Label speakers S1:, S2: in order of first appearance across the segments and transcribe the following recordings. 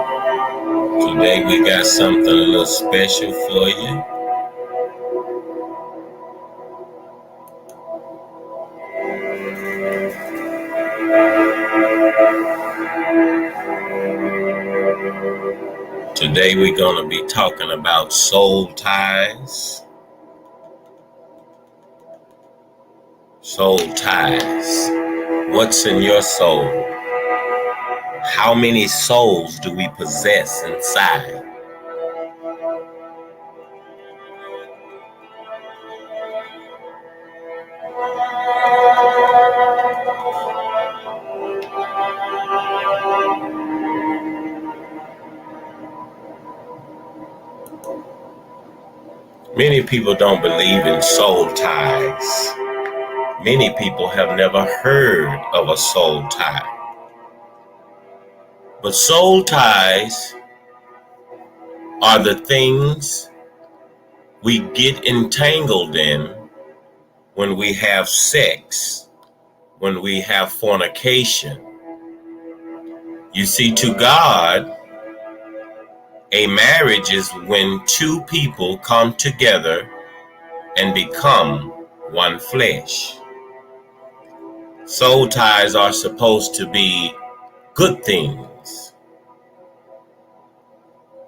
S1: Today we got something a little special for you. Today we're going to be talking about soul ties. Soul ties. What's in your soul? How many souls do we possess inside? Many people don't believe in soul ties. Many people have never heard of a soul tie. But soul ties are the things we get entangled in when we have sex, when we have fornication. You see, to God, a marriage is when two people come together and become one flesh. Soul ties are supposed to be good things.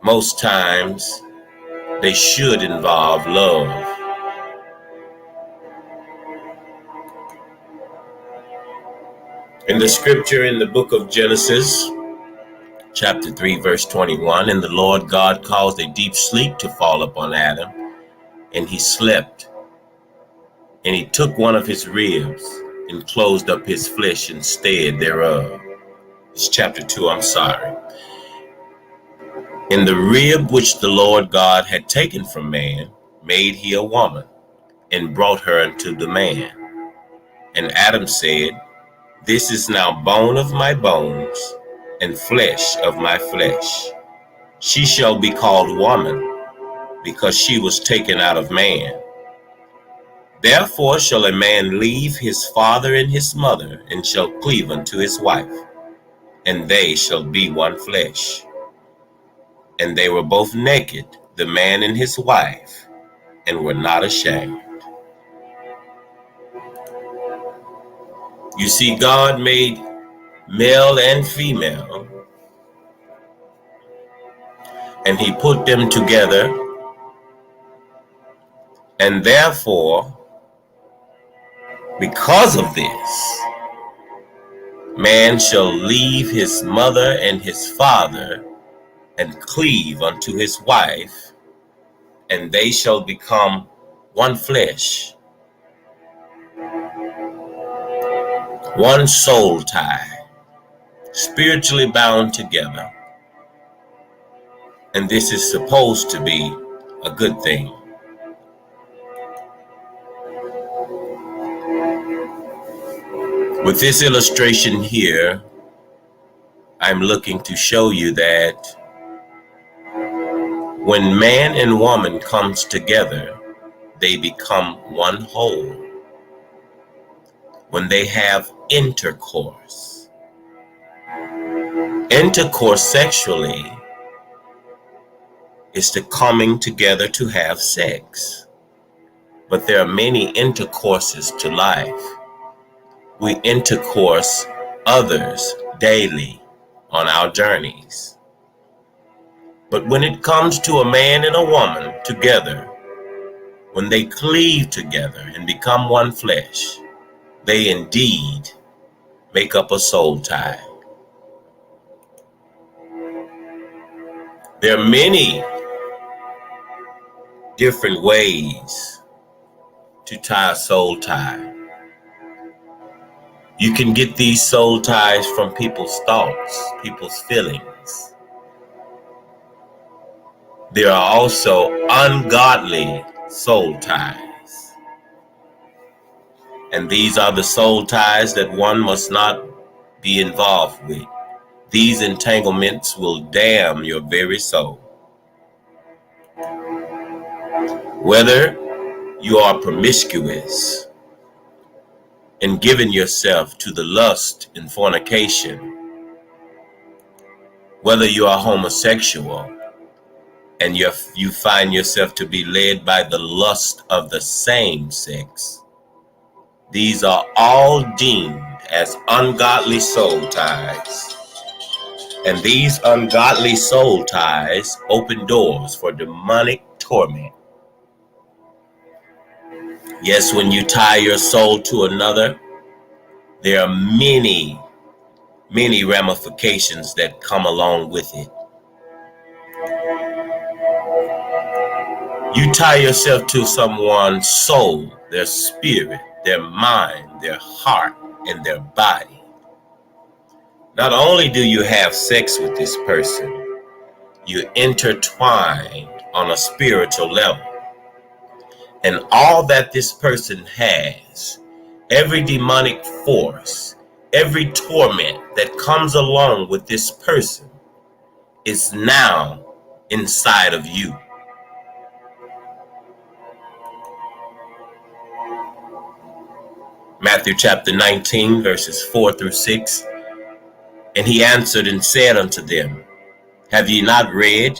S1: Most times, they should involve love. In the scripture in the book of Genesis, chapter 3, verse 21, and the Lord God caused a deep sleep to fall upon Adam, and he slept. And he took one of his ribs and closed up his flesh instead thereof. It's chapter 2, I'm sorry. In the rib which the Lord God had taken from man, made he a woman, and brought her unto the man. And Adam said, This is now bone of my bones, and flesh of my flesh. She shall be called woman, because she was taken out of man. Therefore shall a man leave his father and his mother, and shall cleave unto his wife, and they shall be one flesh. And they were both naked, the man and his wife, and were not ashamed. You see, God made male and female, and he put them together, and therefore, because of this, man shall leave his mother and his father, and cleave unto his wife, and they shall become one flesh, one soul tie, spiritually bound together. And this is supposed to be a good thing. With this illustration here, I'm looking to show you that when man and woman comes together, they become one whole. When they have intercourse. Intercourse sexually is the coming together to have sex. But there are many intercourses to life. We intercourse others daily on our journeys. But when it comes to a man and a woman together, when they cleave together and become one flesh, they indeed make up a soul tie. There are many different ways to tie a soul tie. You can get these soul ties from people's thoughts, people's feelings. There are also ungodly soul ties. And these are the soul ties that one must not be involved with. These entanglements will damn your very soul. Whether you are promiscuous and giving yourself to the lust and fornication, whether you are homosexual and you find yourself to be led by the lust of the same sex, these are all deemed as ungodly soul ties. And these ungodly soul ties open doors for demonic torment. Yes, when you tie your soul to another, there are many, many ramifications that come along with it. You tie yourself to someone's soul, their spirit, their mind, their heart, and their body. Not only do you have sex with this person, you intertwine on a spiritual level. And all that this person has, every demonic force, every torment that comes along with this person is now inside of you. Matthew chapter 19, verses 4 through 6. And he answered and said unto them, Have ye not read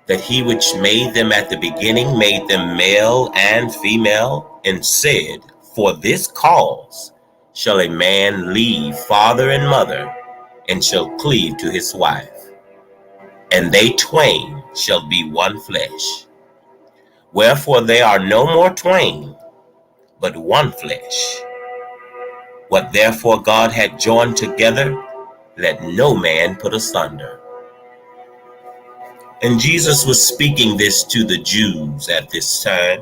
S1: that he which made them at the beginning made them male and female, and said, For this cause shall a man leave father and mother, and shall cleave to his wife, and they twain shall be one flesh. Wherefore they are no more twain, but one flesh. What therefore God had joined together, let no man put asunder. And Jesus was speaking this to the Jews at this time,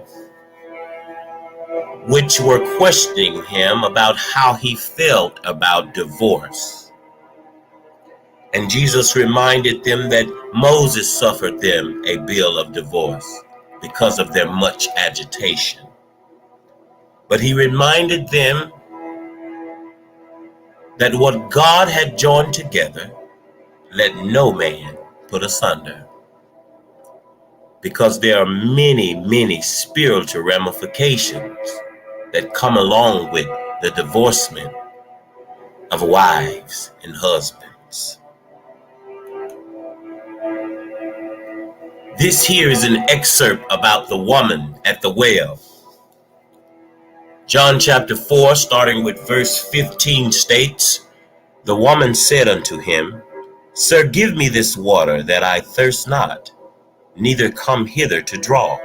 S1: which were questioning him about how he felt about divorce. And Jesus reminded them that Moses suffered them a bill of divorce because of their much agitation. But he reminded them that what God had joined together, let no man put asunder. Because there are many, many spiritual ramifications that come along with the divorcement of wives and husbands. This here is an excerpt about the woman at the well. John chapter 4, starting with verse 15 states, The woman said unto him, Sir, give me this water that I thirst not, neither come hither to draw.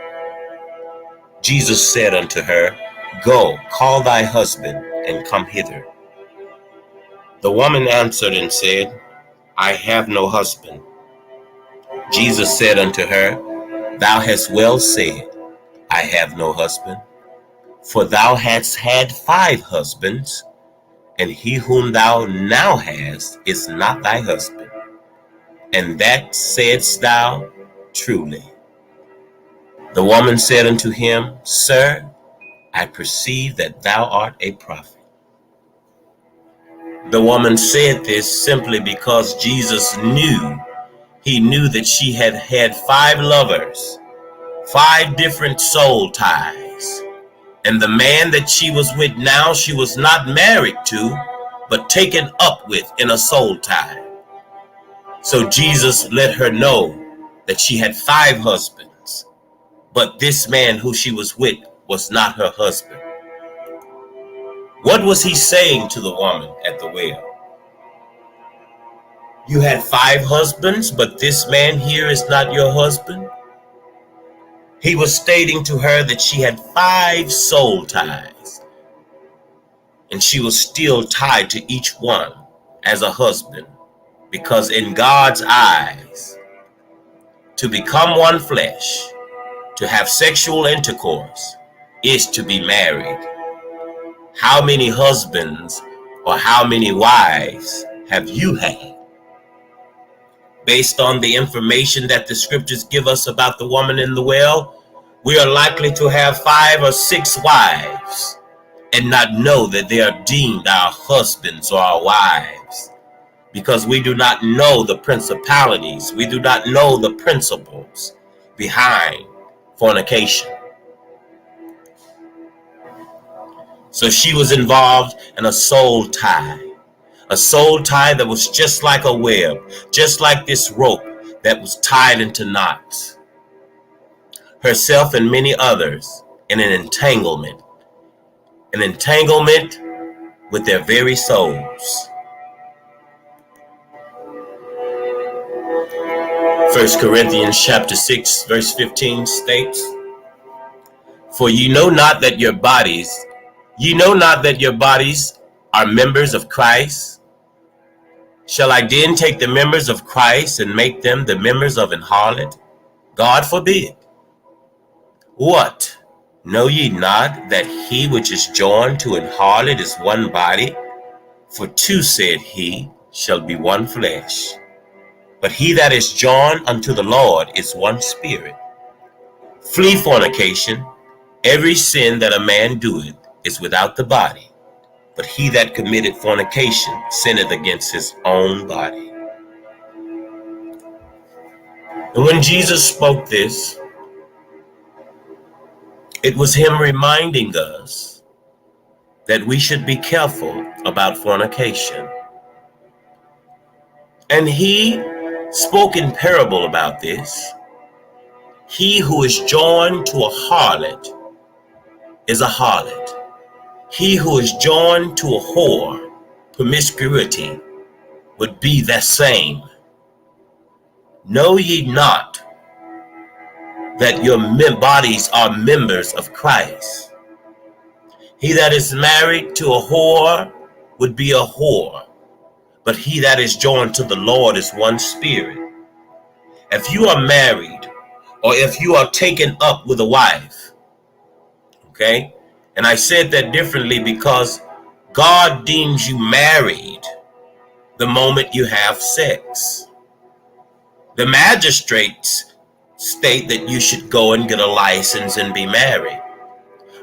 S1: Jesus said unto her, Go, call thy husband, and come hither. The woman answered and said, I have no husband. Jesus said unto her, Thou hast well said, I have no husband. For thou hadst had 5 husbands, and he whom thou now hast is not thy husband. And that saidst thou truly. The woman said unto him, Sir, I perceive that thou art a prophet. The woman said this simply because Jesus knew. He knew that she had had 5 lovers, 5 different soul ties. And the man that she was with now, she was not married to, but taken up with in a soul tie. So Jesus let her know that she had 5 husbands, but this man who she was with was not her husband. What was he saying to the woman at the well? You had 5 husbands, but this man here is not your husband? He was stating to her that she had 5 soul ties, and she was still tied to each one as a husband, because in God's eyes, to become one flesh, to have sexual intercourse, is to be married. How many husbands or how many wives have you had? Based on the information that the scriptures give us about the woman in the well, we are likely to have 5 or 6 wives and not know that they are deemed our husbands or our wives, because we do not know the principalities, we do not know the principles behind fornication. So she was involved in a soul tie, A soul tie that was just like a web, just like this rope that was tied into knots. Herself and many others in an entanglement with their very souls. 1 Corinthians chapter 6 verse 15 states, For you know not that your bodies are members of Christ? Shall I then take the members of Christ and make them the members of an harlot? God forbid. What? Know ye not that he which is joined to an harlot is one body? For two, said he, shall be one flesh. But he that is joined unto the Lord is one spirit. Flee fornication. Every sin that a man doeth is without the body, but he that committeth fornication sinneth against his own body. And when Jesus spoke this, it was him reminding us that we should be careful about fornication. And he spoke in parable about this. He who is joined to a harlot is a harlot. He who is joined to a whore, promiscuity, would be the same. Know ye not that your bodies are members of Christ? He that is married to a whore would be a whore, but he that is joined to the Lord is one spirit. If you are married, or if you are taken up with a wife, okay? And I said that differently because God deems you married the moment you have sex. The magistrates state that you should go and get a license and be married.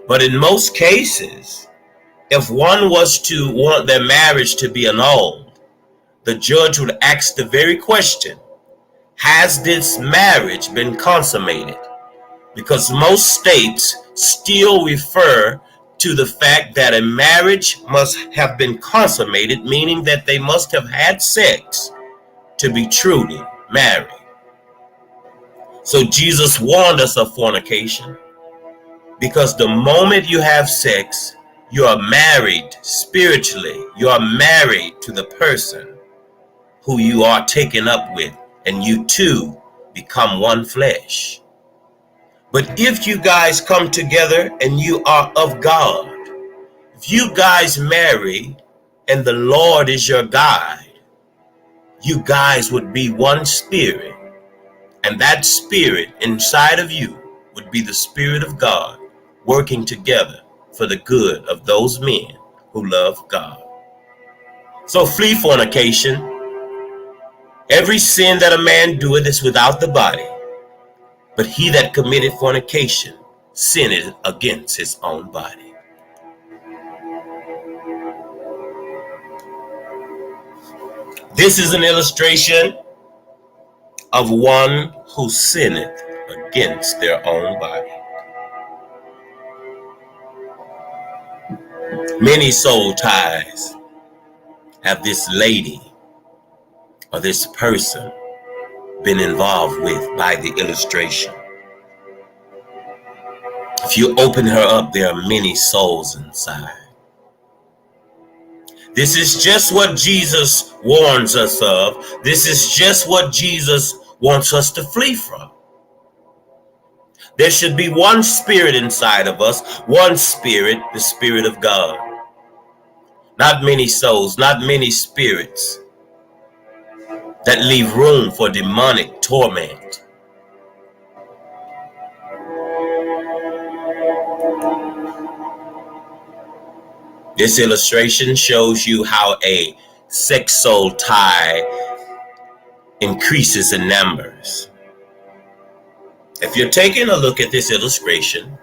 S1: But in most cases, if one was to want their marriage to be annulled, the judge would ask the very question, has this marriage been consummated? Because most states still refer to the fact that a marriage must have been consummated, meaning that they must have had sex to be truly married. So Jesus warned us of fornication, because the moment you have sex, you are married spiritually. You are married to the person who you are taken up with, and you two become one flesh. But if you guys come together and you are of God, if you guys marry and the Lord is your guide, you guys would be one spirit. And that spirit inside of you would be the Spirit of God working together for the good of those men who love God. So flee fornication. Every sin that a man doeth is without the body, but he that committeth fornication sinneth against his own body. This is an illustration of one who sinneth against their own body. Many soul ties have this lady or this person been involved with by the illustration. If you open her up, there are many souls inside. This is just what Jesus warns us of. This is just what Jesus wants us to flee from. There should be one spirit inside of us, one spirit, the Spirit of God. Not many souls, not many spirits that leave room for demonic torment. This illustration shows you how a sex soul tie increases in numbers. If you're taking a look at this illustration,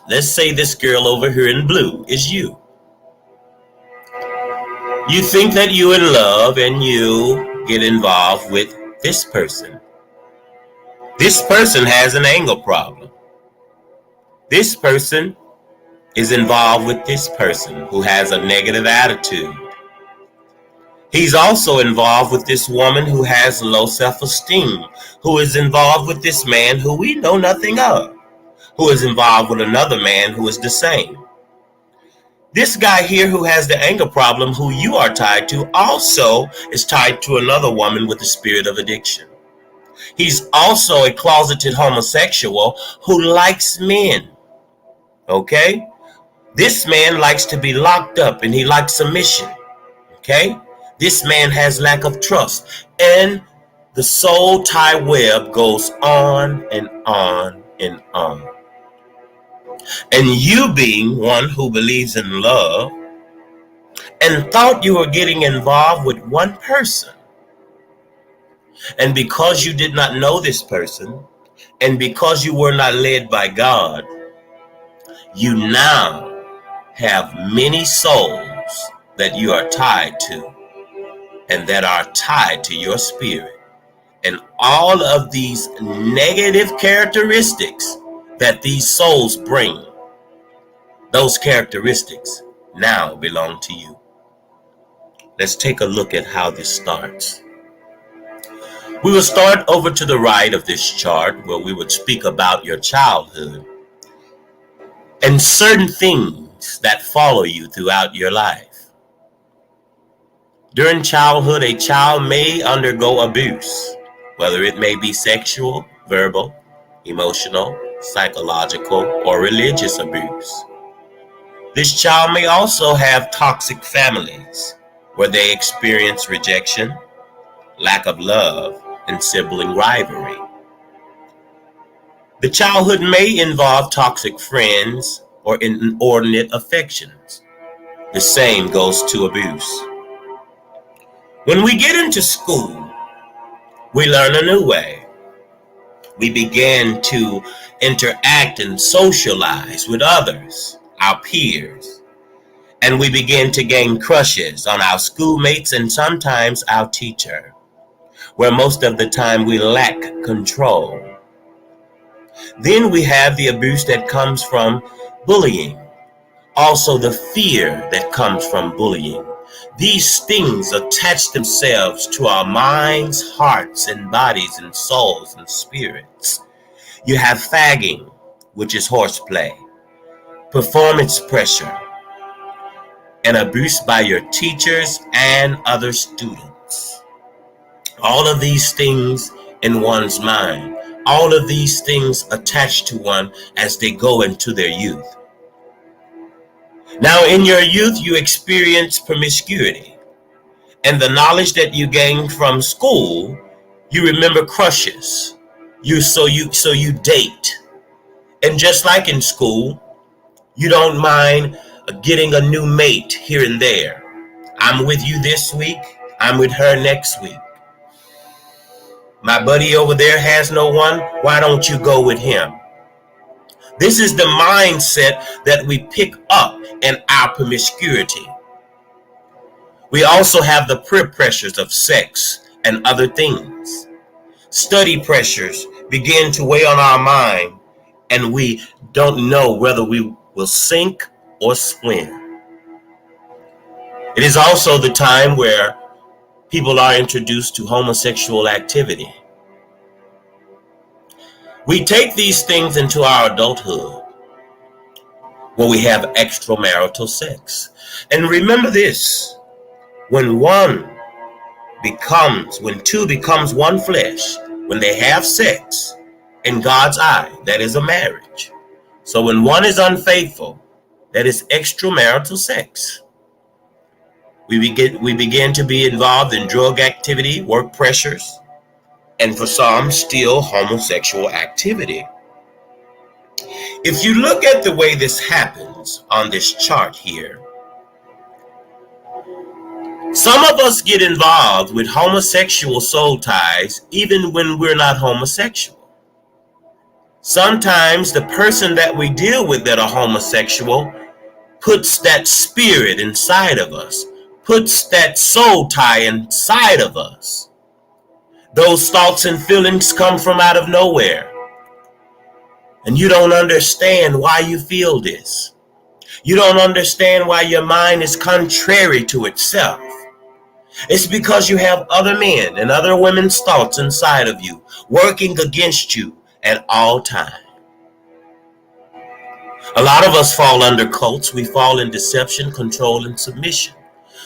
S1: let's say this girl over here in blue is you. You think that you're in love and you get involved with this person. This person has an anger problem. This person is involved with this person who has a negative attitude. He's also involved with this woman who has low self-esteem, who is involved with this man who we know nothing of, who is involved with another man who is the same. This guy here who has the anger problem, who you are tied to, also is tied to another woman with the spirit of addiction. He's also a closeted homosexual who likes men. Okay? This man likes to be locked up and he likes submission. Okay? This man has lack of trust. And the soul tie web goes on and on and on. And you, being one who believes in love and thought you were getting involved with one person, and because you did not know this person, and because you were not led by God, you now have many souls that you are tied to and that are tied to your spirit. And all of these negative characteristics that these souls bring, those characteristics now belong to you. Let's take a look at how this starts. We will start over to the right of this chart, where we would speak about your childhood and certain things that follow you throughout your life. During childhood, a child may undergo abuse, whether it may be sexual, verbal, emotional, psychological, or religious abuse. This child may also have toxic families, where they experience rejection, lack of love, and sibling rivalry. The childhood may involve toxic friends or inordinate affections. The same goes to abuse. When we get into school, we learn a new way. We begin to interact and socialize with others, our peers, and we begin to gain crushes on our schoolmates and sometimes our teacher, where most of the time we lack control. Then we have the abuse that comes from bullying, also the fear that comes from bullying. These things attach themselves to our minds, hearts, and bodies, and souls and spirits. You have fagging, which is horseplay, performance pressure, and abuse by your teachers and other students. All of these things in one's mind, all of these things attach to one as they go into their youth. Now, in your youth, you experience promiscuity, and the knowledge that you gain from school, you remember crushes. So you date, and just like in school, you don't mind getting a new mate here and there. I'm with you this week, I'm with her next week. My buddy over there has no one, why don't you go with him? This is the mindset that we pick up in our promiscuity. We also have the peer pressures of sex and other things. Study pressures begin to weigh on our mind, and we don't know whether we will sink or swim. It is also the time where people are introduced to homosexual activity. We take these things into our adulthood, where we have extramarital sex. And remember this, when two becomes one flesh, when they have sex, in God's eye, that is a marriage. So when one is unfaithful, that is extramarital sex. We begin to be involved in drug activity, work pressures, and for some, still homosexual activity. If you look at the way this happens on this chart here, some of us get involved with homosexual soul ties even when we're not homosexual. Sometimes the person that we deal with that are homosexual puts that spirit inside of us, puts that soul tie inside of us. Those thoughts and feelings come from out of nowhere. And you don't understand why you feel this. You don't understand why your mind is contrary to itself. It's because you have other men and other women's thoughts inside of you working against you at all times. A lot of us fall under cults. We fall in deception, control, and submission.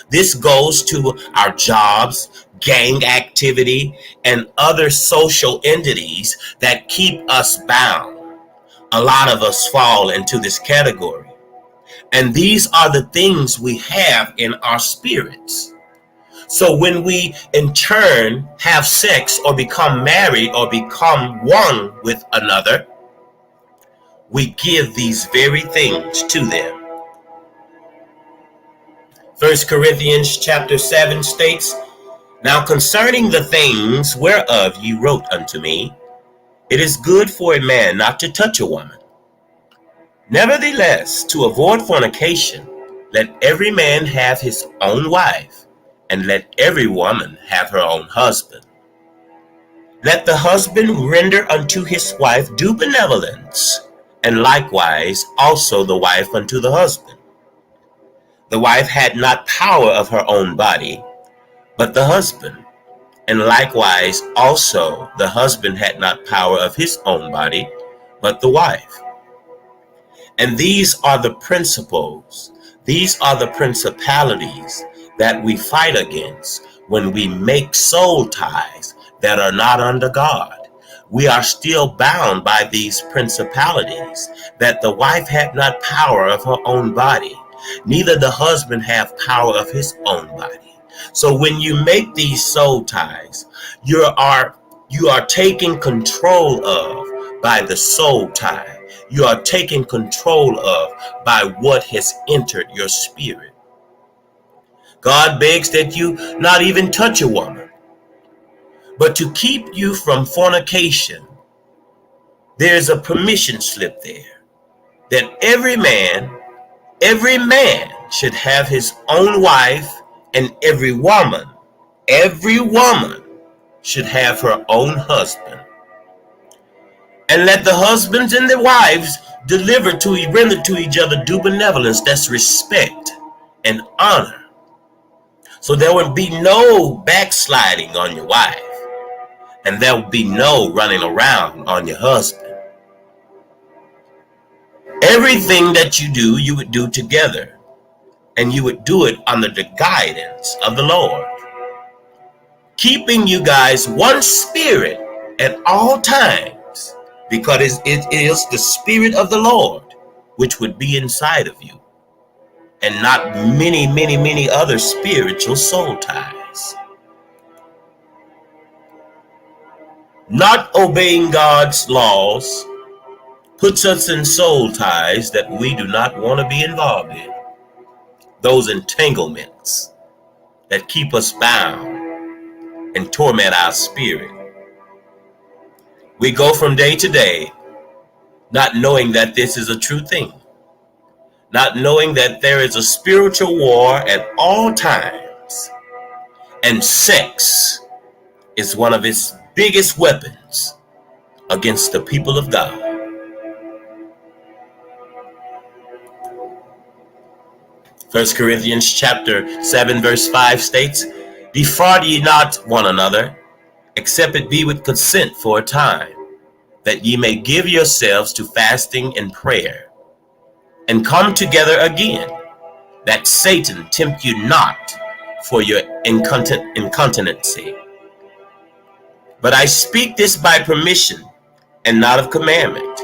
S1: This goes to our jobs, gang activity, and other social entities that keep us bound. A lot of us fall into this category. And these are the things we have in our spirits. So when we in turn have sex or become married or become one with another, we give these very things to them. 1 Corinthians chapter 7 states, "Now concerning the things whereof ye wrote unto me, it is good for a man not to touch a woman. Nevertheless, to avoid fornication, let every man have his own wife, and let every woman have her own husband. Let the husband render unto his wife due benevolence, and likewise also the wife unto the husband. The wife had not power of her own body, but the husband, and likewise also the husband had not power of his own body, but the wife. And these are the principles, these are the principalities that we fight against when we make soul ties that are not under God. We are still bound by these principalities, that the wife had not power of her own body, neither the husband have power of his own body. So when you make these soul ties, you are taking control of by the soul tie. You are taking control of by what has entered your spirit. God begs that you not even touch a woman, but to keep you from fornication, there's a permission slip there that every man should have his own wife, and every woman should have her own husband. And let the husbands and the wives render to each other due benevolence, that's respect and honor. So there will be no backsliding on your wife, and there will be no running around on your husband. Everything that you do, you would do together, and you would do it under the guidance of the Lord, keeping you guys one spirit at all times, because it is the Spirit of the Lord which would be inside of you, and not many other spiritual soul ties. Not obeying God's laws puts us in soul ties that we do not want to be involved in. Those entanglements that keep us bound and torment our spirit. We go from day to day not knowing that this is a true thing, not knowing that there is a spiritual war at all times, and sex is one of its biggest weapons against the people of God. 1 Corinthians chapter 7 verse 5 states, "Defraud ye not one another, except it be with consent for a time, that ye may give yourselves to fasting and prayer, and come together again, that Satan tempt you not for your incontinency. But I speak this by permission, and not of commandment.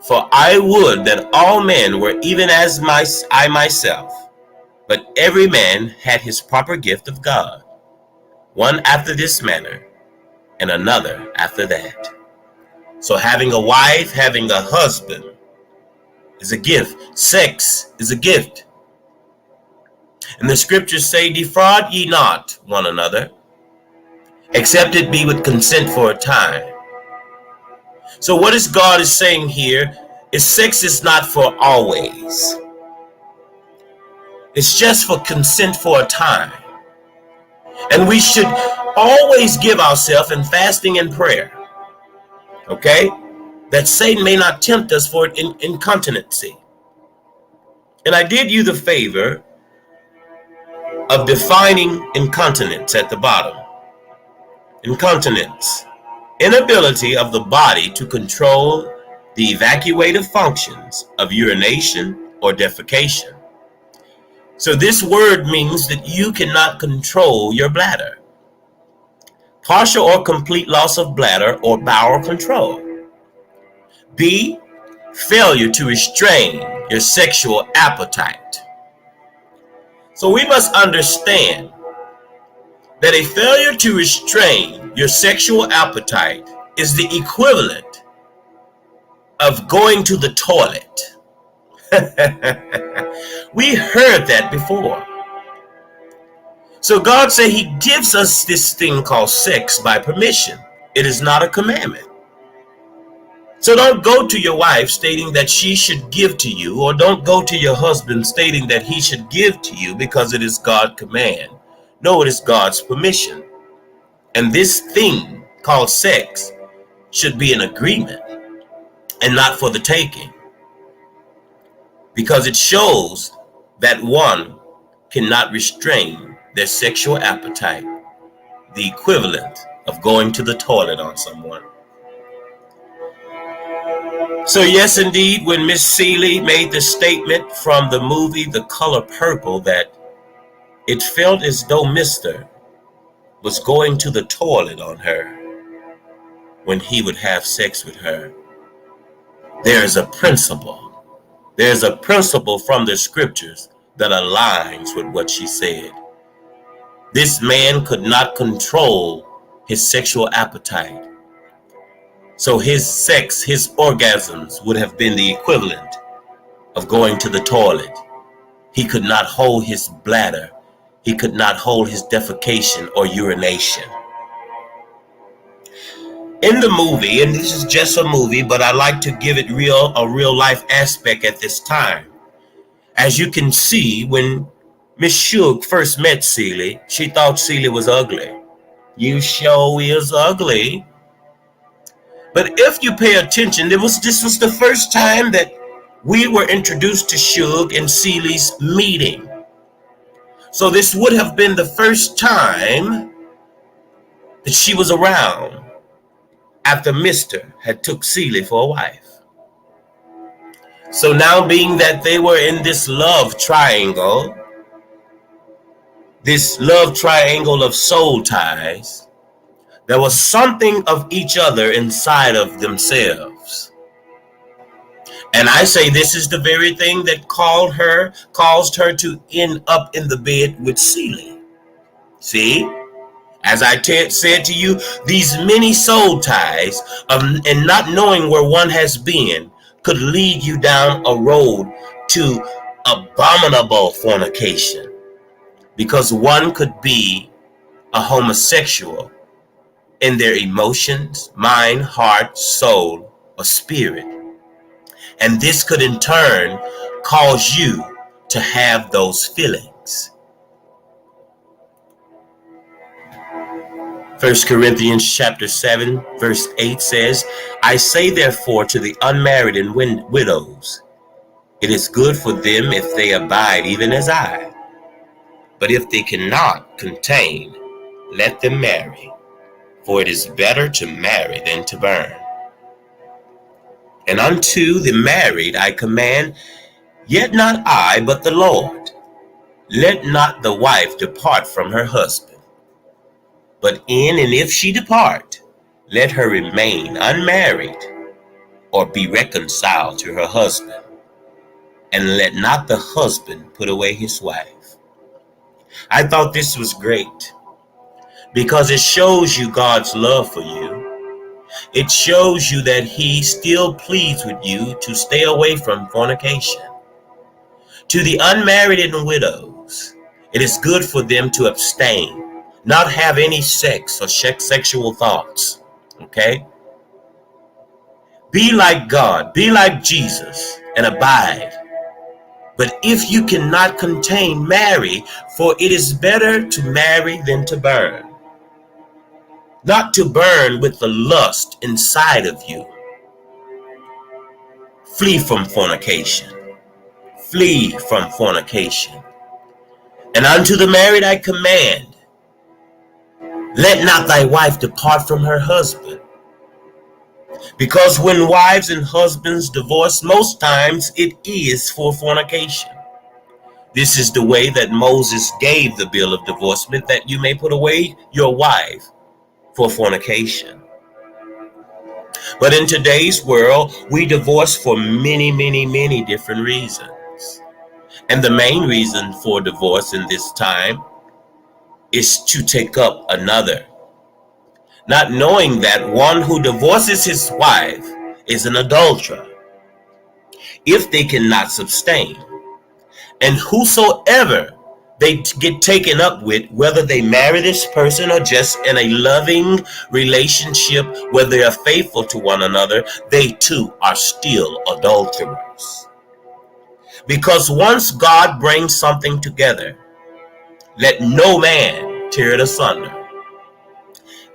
S1: For I would that all men were even as I myself, but every man had his proper gift of God, one after this manner, and another after that." So having a wife, having a husband is a gift. Sex is a gift. And the scriptures say, "Defraud ye not one another, except it be with consent for a time." So what is God is saying here is sex is not for always. It's just for consent for a time. And we should always give ourselves in fasting and prayer. Okay? That Satan may not tempt us for incontinency. And I did you the favor of defining incontinence at the bottom. Incontinence, inability of the body to control the evacuative functions of urination or defecation. So this word means that you cannot control your bladder. Partial or complete loss of bladder or bowel control. B, failure to restrain your sexual appetite. So we must understand that a failure to restrain your sexual appetite is the equivalent of going to the toilet. We heard that before. So God said he gives us this thing called sex by permission. It is not a commandment. So don't go to your wife stating that she should give to you, or don't go to your husband stating that he should give to you because it is God's command. No, it is God's permission. And this thing called sex should be an agreement and not for the taking, because it shows that one cannot restrain their sexual appetite, the equivalent of going to the toilet on someone. So yes, indeed, when Miss Seeley made the statement from the movie The Color Purple that it felt as though Mr. was going to the toilet on her when he would have sex with her, there is a principle. There's a principle from the scriptures that aligns with what she said. This man could not control his sexual appetite. So his sex, his orgasms would have been the equivalent of going to the toilet. He could not hold his bladder. He could not hold his defecation or urination. In the movie, and this is just a movie, but I like to give it a real life aspect at this time. As you can see, when Miss Shug first met Seeley, she thought Seeley was ugly. You sure is ugly. But if you pay attention, this was the first time that we were introduced to Shug in Seeley's meeting. So this would have been the first time that she was around after Mr. had took Seeley for a wife. So now, being that they were in this love triangle of soul ties, there was something of each other inside of themselves. And I say this is the very thing that caused her to end up in the bed with Seeley. See? As I said to you, these many soul ties and not knowing where one has been could lead you down a road to abominable fornication, because one could be a homosexual in their emotions, mind, heart, soul, or spirit. And this could in turn cause you to have those feelings. 1 Corinthians chapter 7, verse 8 says, I say therefore to the unmarried and widows, it is good for them if they abide even as I. But if they cannot contain, let them marry, for it is better to marry than to burn. And unto the married I command, yet not I, but the Lord, let not the wife depart from her husband. But in and if she depart, let her remain unmarried, or be reconciled to her husband. And let not the husband put away his wife. I thought this was great, because it shows you God's love for you. It shows you that he still pleads with you to stay away from fornication. To the unmarried and widows, it is good for them to abstain, not have any sex or sexual thoughts. Okay? Be like God, be like Jesus, and abide. But if you cannot contain, marry, for it is better to marry than to burn. Not to burn with the lust inside of you. Flee from fornication. Flee from fornication. And unto the married I command, let not thy wife depart from her husband. Because when wives and husbands divorce, most times it is for fornication. This is the way that Moses gave the bill of divorcement, that you may put away your wife for fornication. But in today's world, we divorce for many, many, many different reasons. And the main reason for divorce in this time is to take up another, not knowing that one who divorces his wife is an adulterer if they cannot sustain. And whosoever they get taken up with, whether they marry this person or just in a loving relationship where they are faithful to one another, they too are still adulterers. Because once God brings something together, let no man tear it asunder.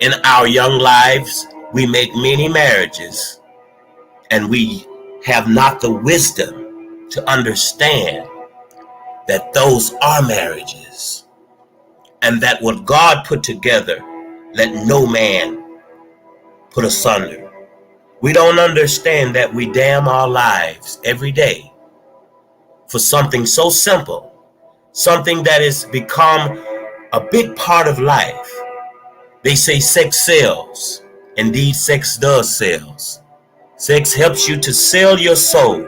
S1: In our young lives, we make many marriages, and we have not the wisdom to understand that those are marriages, and that what God put together, let no man put asunder. We don't understand that we damn our lives every day for something so simple, something that has become a big part of life. They say sex sells. Indeed, sex does sell. Sex helps you to sell your soul.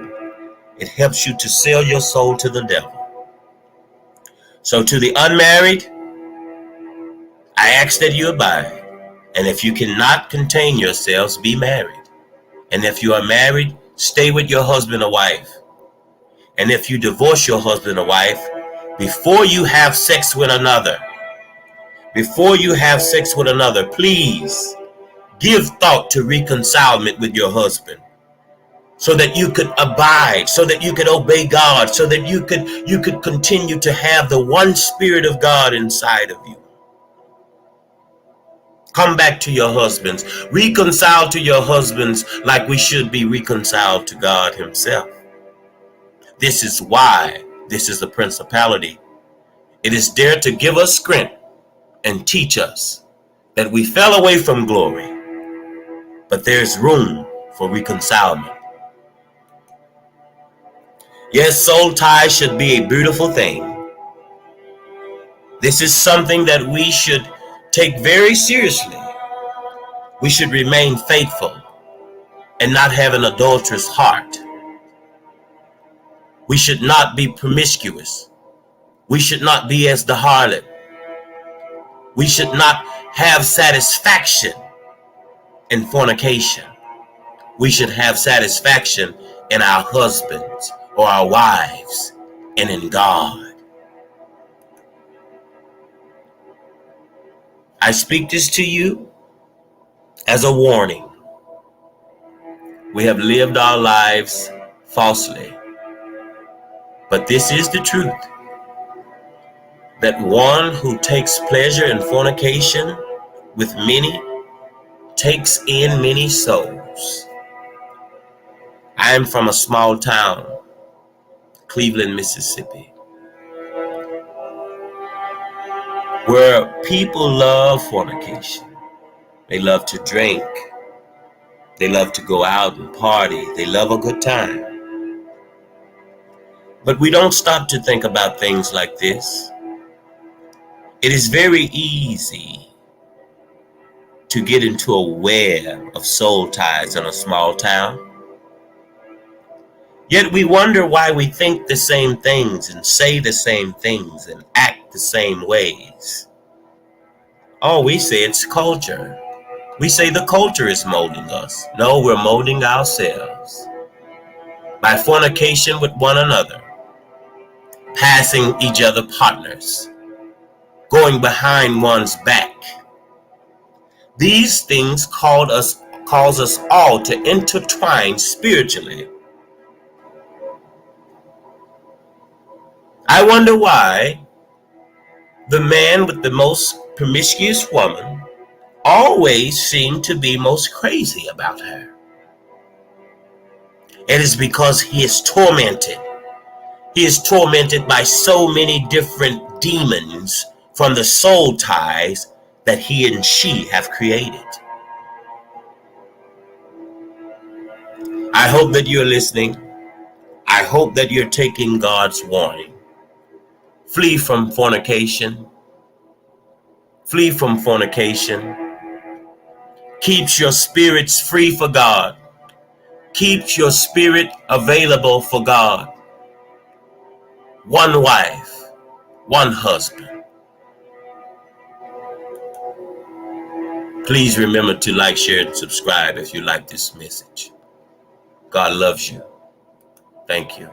S1: It helps you to sell your soul to the devil. So to the unmarried, I ask that you abide. And if you cannot contain yourselves, be married. And if you are married, stay with your husband or wife. And if you divorce your husband or wife, before you have sex with another, please give thought to reconcilement with your husband, so that you could abide, so that you could obey God, so that you could continue to have the one Spirit of God inside of you. Come back to your husbands. Reconcile to your husbands like we should be reconciled to God himself. This is why this is a principality. It is there to give us strength and teach us that we fell away from glory, but there's room for reconcilement. Yes, soul ties should be a beautiful thing. This is something that we should take very seriously. We should remain faithful and not have an adulterous heart. We should not be promiscuous. We should not be as the harlot. We should not have satisfaction in fornication. We should have satisfaction in our husbands or our wives and in God. I speak this to you as a warning. We have lived our lives falsely, but this is the truth, that one who takes pleasure in fornication with many takes in many souls. I am from a small town, Cleveland, Mississippi, where people love fornication. They love to drink. They love to go out and party. They love a good time. But we don't stop to think about things like this. It is very easy to get into a web of soul ties in a small town. Yet we wonder why we think the same things and say the same things and act the same ways. Oh, we say it's culture. We say the culture is molding us. No, we're molding ourselves by fornication with one another, passing each other partners, going behind one's back. These things cause us all to intertwine spiritually. I wonder why the man with the most promiscuous woman always seemed to be most crazy about her. It is because he is tormented. He is tormented by so many different demons from the soul ties that he and she have created. I hope that you're listening. I hope that you're taking God's warning. Flee from fornication. Flee from fornication. Keeps your spirits free for God. Keeps your spirit available for God. One wife, one husband. Please remember to like, share, and subscribe if you like this message. God loves you. Thank you.